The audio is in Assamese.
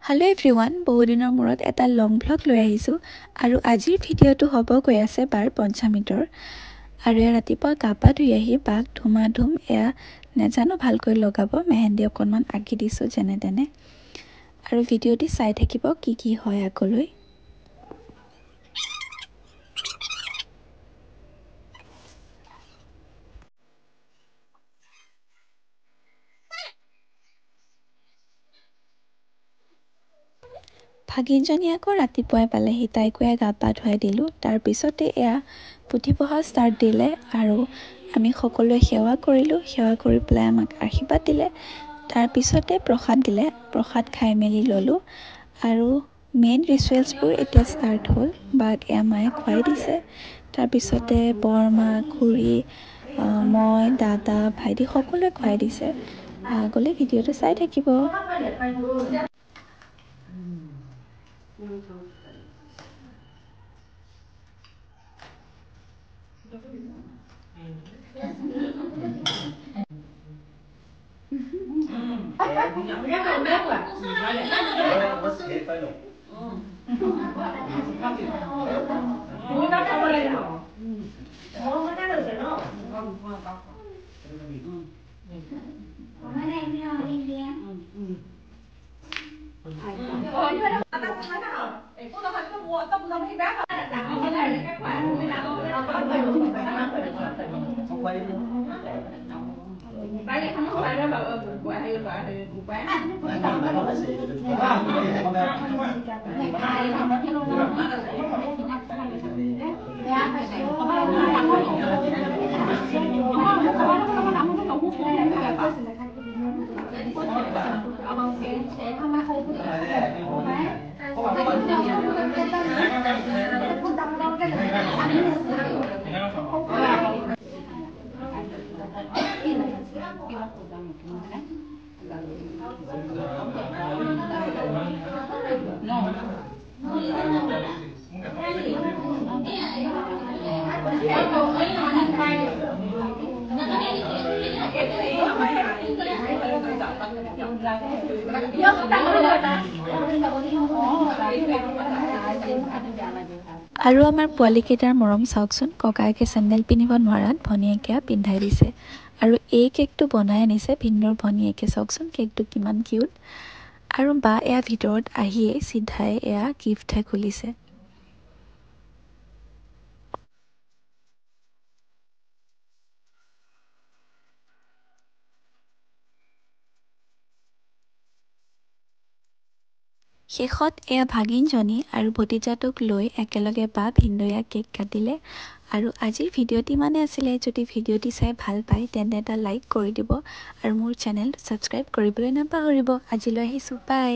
হেল্ল' এভৰিৱান, বহুদিনৰ মূৰত এটা লং ভ্লগ লৈ আহিছোঁ আৰু আজিৰ ভিডিঅ'টো হ'ব গৈ আছে বাৰ পঞ্চমীতৰ। আৰু ৰাতিপুৱা গা পা ধুই আহি বাক ধুমাধুম নেজানো ভালকৈ লগাব, মেহেন্দি অকণমান আঁকি দিছোঁ যেনে তেনে। আৰু ভিডিঅ'টি চাই থাকিব কি হয় আগলৈ। ভাগিনজনী আকৌ ৰাতিপুৱাই পালেহি, তাইকো গা পা ধুৱাই দিলোঁ। তাৰপিছতে পুথি পঢ়া ষ্টাৰ্ট দিলে আৰু আমি সকলোৱে সেৱা কৰিলোঁ। সেৱা কৰি পেলাই আমাক আশীৰ্বাদ দিলে। তাৰপিছতে প্ৰসাদ দিলে, প্ৰসাদ খাই মেলি ল'লোঁ আৰু মেইন ৰিচুৱেলছবোৰ এতিয়া ষ্টাৰ্ট হ'ল। বাক মায়ে খুৱাই দিছে। তাৰপিছতে বৰমা, খুৰী, মই, দাদা, ভাইটি সকলোৱে খুৱাই দিছে। গ'লে ভিডিঅ'টো চাই থাকিব। আৰু আমাৰ পোৱালীকেইটাৰ মৰম চাওকচোন, ককায়েকে চেণ্ডেল পিন্ধিব নোৱাৰাত ভনীয়েকে পিন্ধাই দিছে। আৰু এই কেকটো বনাই আনিছে ভিনদেউৰ ভনীয়েকে, চাওকচোন কেকটো কিমান কিউট। আৰু বা ভিতৰত আহিয়ে চিধাই গিফ্টহে খুলিছে। শেষত ভাগিনজনী আৰু ভতিজাটোক লৈ একেলগে বা ভিনদেউয়ে কেক কাটিলে। আৰু আজিৰ ভিডিঅ'টি আছিলে। যদি ভিডিঅ'টি চাই ভাল পায় তেন্তে এটা লাইক কৰি দিব আৰু মোৰ চেনেলটো ছাবস্ক্ৰাইব কৰিবলৈ নাপাহৰিব। আজিলৈ আহিছোঁ, বাই।